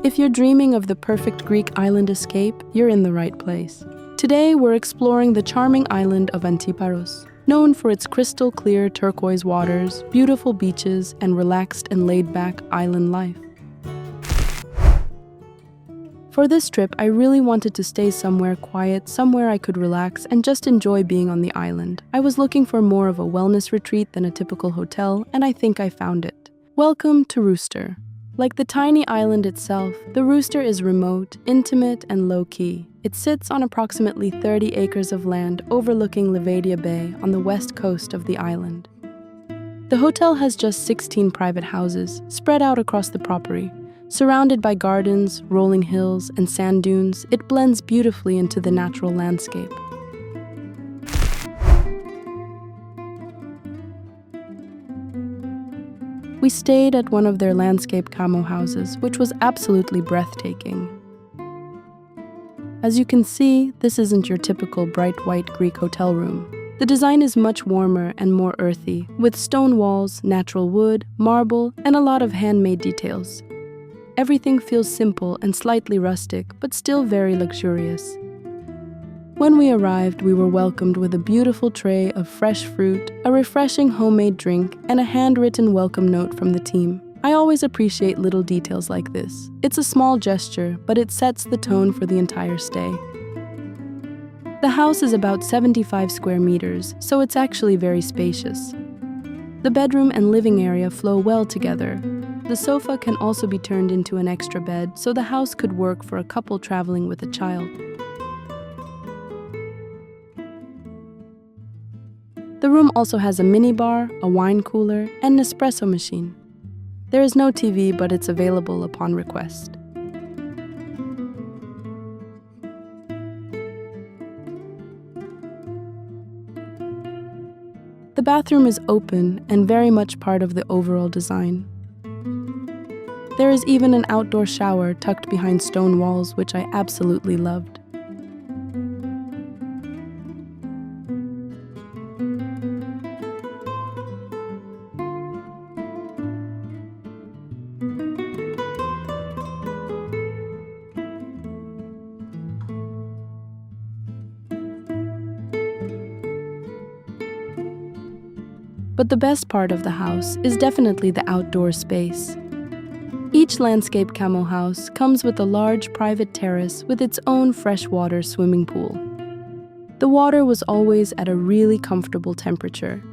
If you're dreaming of the perfect Greek island escape, you're in the right place. Today, we're exploring the charming island of Antiparos, known for its crystal-clear turquoise waters, beautiful beaches, and relaxed and laid-back island life. For this trip, I really wanted to stay somewhere quiet, somewhere I could relax and just enjoy being on the island. I was looking for more of a wellness retreat than a typical hotel, and I think I found it. Welcome to Rooster. Like the tiny island itself, the Rooster is remote, intimate, and low-key. It sits on approximately 30 acres of land overlooking Levadia Bay on the west coast of the island. The hotel has just 16 private houses spread out across the property. Surrounded by gardens, rolling hills, and sand dunes, it blends beautifully into the natural landscape. We stayed at one of their landscape camo houses, which was absolutely breathtaking. As you can see, this isn't your typical bright white Greek hotel room. The design is much warmer and more earthy, with stone walls, natural wood, marble, and a lot of handmade details. Everything feels simple and slightly rustic, but still very luxurious. When we arrived, we were welcomed with a beautiful tray of fresh fruit, a refreshing homemade drink, and a handwritten welcome note from the team. I always appreciate little details like this. It's a small gesture, but it sets the tone for the entire stay. The house is about 75 square meters, so it's actually very spacious. The bedroom and living area flow well together. The sofa can also be turned into an extra bed, so the house could work for a couple traveling with a child. The room also has a minibar, a wine cooler, and an espresso machine. There is no TV, but it's available upon request. The bathroom is open and very much part of the overall design. There is even an outdoor shower tucked behind stone walls, which I absolutely loved. But the best part of the house is definitely the outdoor space. Each landscape camo house comes with a large private terrace with its own freshwater swimming pool. The water was always at a really comfortable temperature.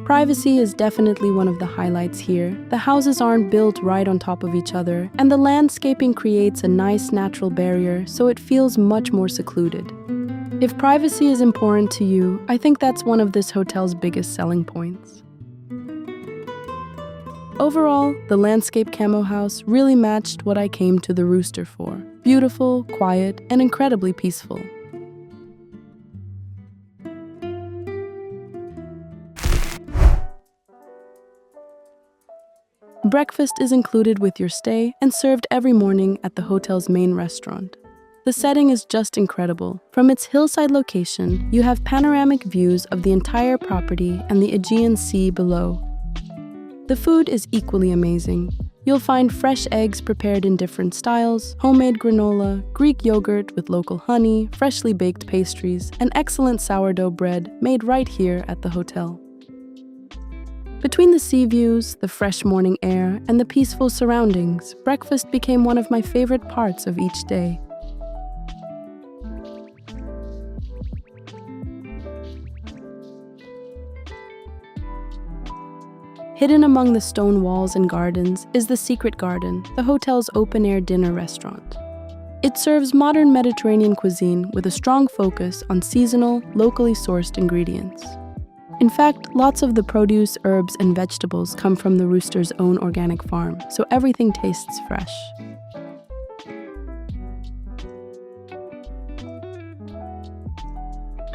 Privacy is definitely one of the highlights here. The houses aren't built right on top of each other, and the landscaping creates a nice natural barrier, so it feels much more secluded. If privacy is important to you, I think that's one of this hotel's biggest selling points. Overall, the landscape camo house really matched what I came to the Rooster for. Beautiful, quiet, and incredibly peaceful. Breakfast is included with your stay and served every morning at the hotel's main restaurant. The setting is just incredible. From its hillside location, you have panoramic views of the entire property and the Aegean Sea below. The food is equally amazing. You'll find fresh eggs prepared in different styles, homemade granola, Greek yogurt with local honey, freshly baked pastries, and excellent sourdough bread made right here at the hotel. Between the sea views, the fresh morning air, and the peaceful surroundings, breakfast became one of my favorite parts of each day. Hidden among the stone walls and gardens is the Secret Garden, the hotel's open-air dinner restaurant. It serves modern Mediterranean cuisine with a strong focus on seasonal, locally sourced ingredients. In fact, lots of the produce, herbs, and vegetables come from the Rooster's own organic farm, so everything tastes fresh.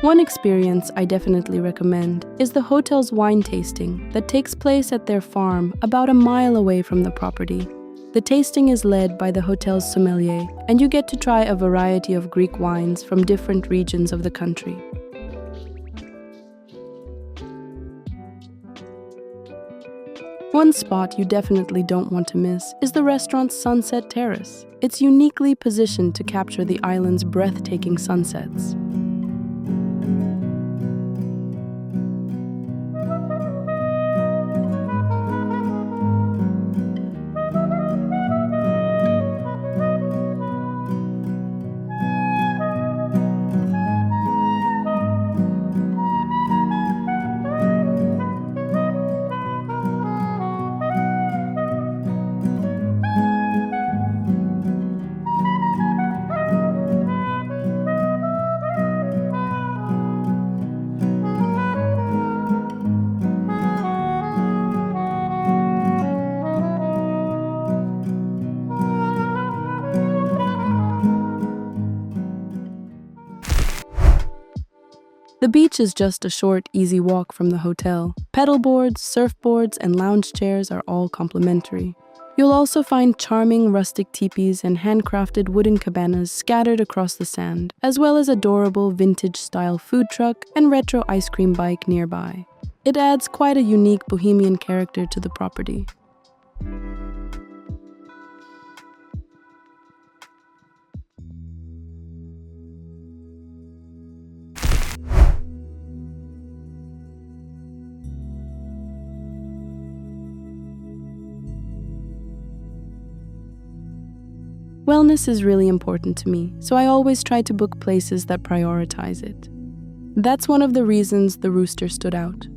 One experience I definitely recommend is the hotel's wine tasting that takes place at their farm about a mile away from the property. The tasting is led by the hotel's sommelier, and you get to try a variety of Greek wines from different regions of the country. One spot you definitely don't want to miss is the restaurant's Sunset Terrace. It's uniquely positioned to capture the island's breathtaking sunsets. The beach is just a short, easy walk from the hotel. Pedalboards, surfboards, and lounge chairs are all complimentary. You'll also find charming rustic teepees and handcrafted wooden cabanas scattered across the sand, as well as adorable vintage-style food truck and retro ice cream bike nearby. It adds quite a unique bohemian character to the property. Wellness is really important to me, so I always try to book places that prioritize it. That's one of the reasons the Rooster stood out.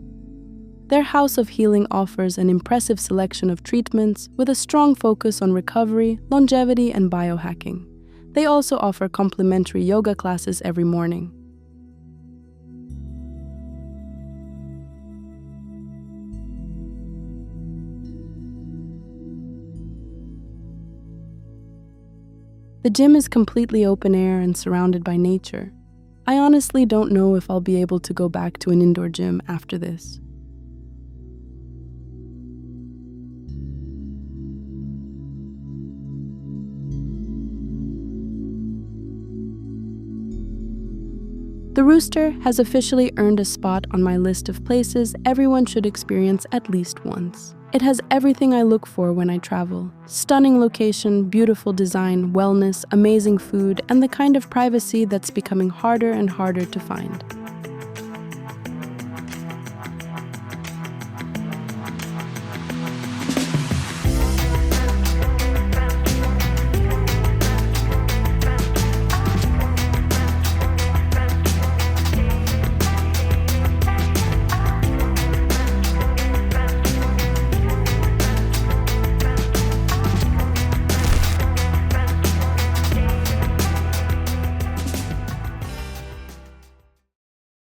Their House of Healing offers an impressive selection of treatments with a strong focus on recovery, longevity, and biohacking. They also offer complimentary yoga classes every morning. The gym is completely open air and surrounded by nature. I honestly don't know if I'll be able to go back to an indoor gym after this. The Rooster has officially earned a spot on my list of places everyone should experience at least once. It has everything I look for when I travel. Stunning location, beautiful design, wellness, amazing food, and the kind of privacy that's becoming harder and harder to find.